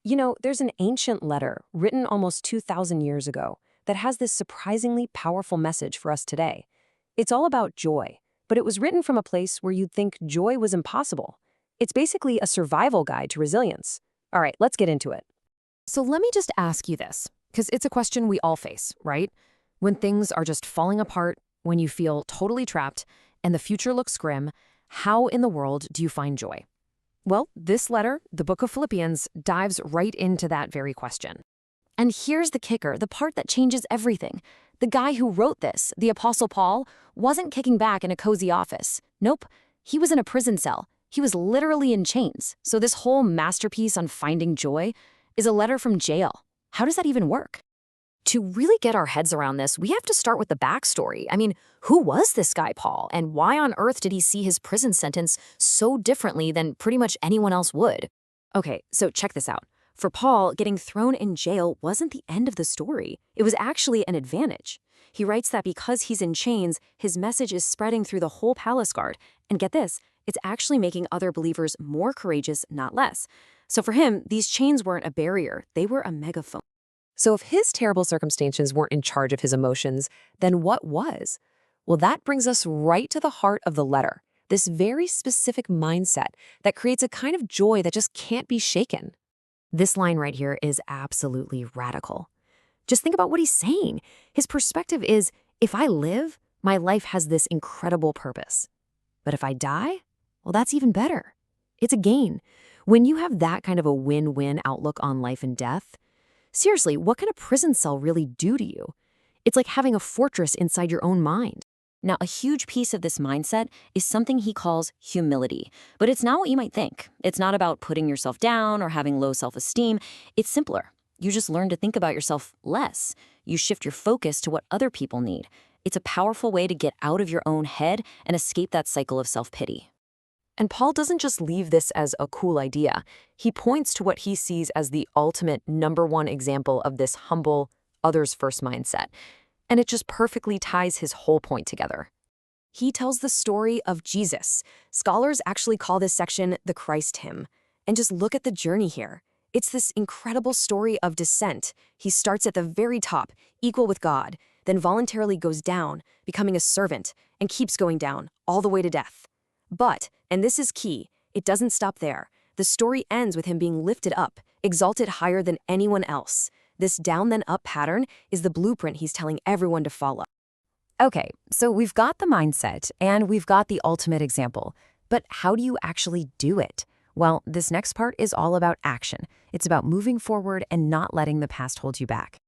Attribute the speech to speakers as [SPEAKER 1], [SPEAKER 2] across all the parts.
[SPEAKER 1] There's an ancient letter written almost 2,000 years ago that has this surprisingly powerful message for us today. It's all about joy, but it was written from a place where you'd think joy was impossible. It's basically a survival guide to resilience. All right, let's get into it.
[SPEAKER 2] So let me just ask you this, because it's a question we all face, right? When things are just falling apart, when you feel totally trapped, and the future looks grim, how in the world do you find joy? Well, this letter, the book of Philippians, dives right into that very question. And here's the kicker, the part that changes everything. The guy who wrote this, the Apostle Paul, wasn't kicking back in a cozy office. Nope, he was in a prison cell. He was literally in chains. So this whole masterpiece on finding joy is a letter from jail. How does that even work? To really get our heads around this, we have to start with the backstory. I mean, who was this guy, Paul, and why on earth did he see his prison sentence so differently than pretty much anyone else would? Okay, so check this out. For Paul, getting thrown in jail wasn't the end of the story. It was actually an advantage. He writes that because he's in chains, his message is spreading through the whole palace guard. And get this, it's actually making other believers more courageous, not less. So for him, these chains weren't a barrier, they were a megaphone.
[SPEAKER 1] So if his terrible circumstances weren't in charge of his emotions, then what was? Well, that brings us right to the heart of the letter, this very specific mindset that creates a kind of joy that just can't be shaken.
[SPEAKER 2] This line right here is absolutely radical. Just think about what he's saying. His perspective is, if I live, my life has this incredible purpose. But if I die, well, that's even better. It's a gain. When you have that kind of a win-win outlook on life and death, seriously, what can a prison cell really do to you? It's like having a fortress inside your own mind.
[SPEAKER 3] Now, a huge piece of this mindset is something he calls humility. But it's not what you might think. It's not about putting yourself down or having low self-esteem. It's simpler. You just learn to think about yourself less. You shift your focus to what other people need. It's a powerful way to get out of your own head and escape that cycle of self-pity.
[SPEAKER 2] And Paul doesn't just leave this as a cool idea. He points to what he sees as the ultimate #1 example of this humble, others-first mindset. And it just perfectly ties his whole point together. He tells the story of Jesus. Scholars actually call this section the Christ hymn. And just look at the journey here. It's this incredible story of descent. He starts at the very top, equal with God, then voluntarily goes down, becoming a servant, and keeps going down, all the way to death. But, and this is key, it doesn't stop there. The story ends with him being lifted up, exalted higher than anyone else. This down then up pattern is the blueprint he's telling everyone to follow.
[SPEAKER 1] Okay, so we've got the mindset and we've got the ultimate example. But how do you actually do it? Well, this next part is all about action. It's about moving forward and not letting the past hold you back.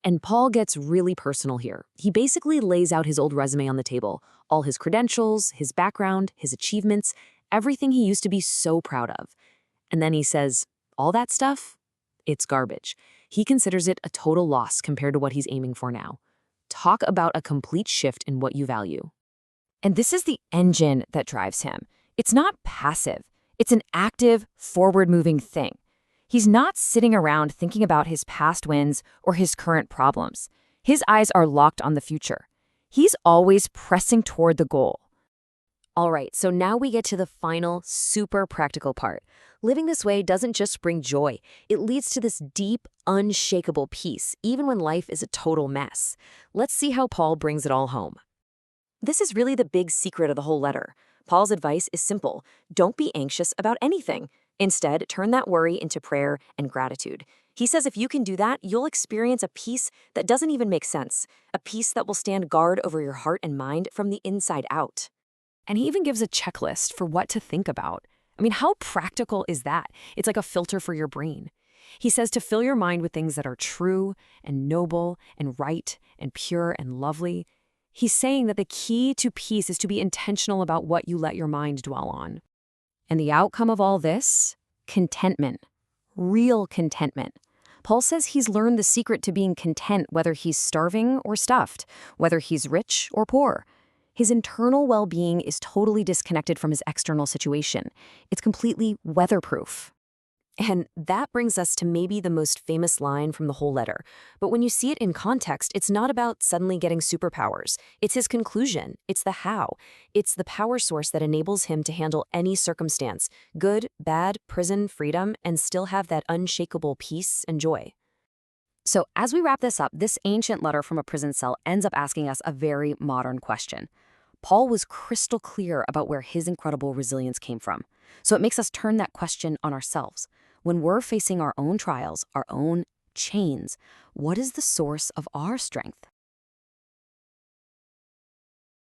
[SPEAKER 2] And Paul gets really personal here. He basically lays out his old resume on the table, all his credentials, his background, his achievements, everything he used to be so proud of. And then he says, all that stuff, it's garbage. He considers it a total loss compared to what he's aiming for now. Talk about a complete shift in what you value. And this is the engine that drives him. It's not passive. It's an active, forward-moving thing. He's not sitting around thinking about his past wins or his current problems. His eyes are locked on the future. He's always pressing toward the goal. All right, so now we get to the final, super practical part. Living this way doesn't just bring joy. It leads to this deep, unshakable peace, even when life is a total mess. Let's see how Paul brings it all home. This is really the big secret of the whole letter. Paul's advice is simple. Don't be anxious about anything. Instead, turn that worry into prayer and gratitude. He says if you can do that, you'll experience a peace that doesn't even make sense, a peace that will stand guard over your heart and mind from the inside out. And he even gives a checklist for what to think about. I mean, how practical is that? It's like a filter for your brain. He says to fill your mind with things that are true and noble and right and pure and lovely. He's saying that the key to peace is to be intentional about what you let your mind dwell on. And the outcome of all this? Contentment. Real contentment. Paul says he's learned the secret to being content whether he's starving or stuffed, whether he's rich or poor. His internal well-being is totally disconnected from his external situation. It's completely weatherproof. And that brings us to maybe the most famous line from the whole letter. But when you see it in context, it's not about suddenly getting superpowers. It's his conclusion. It's the how. It's the power source that enables him to handle any circumstance, good, bad, prison, freedom, and still have that unshakable peace and joy.
[SPEAKER 1] So as we wrap this up, this ancient letter from a prison cell ends up asking us a very modern question. Paul was crystal clear about where his incredible resilience came from. So it makes us turn that question on ourselves. When we're facing our own trials, our own chains, what is the source of our strength?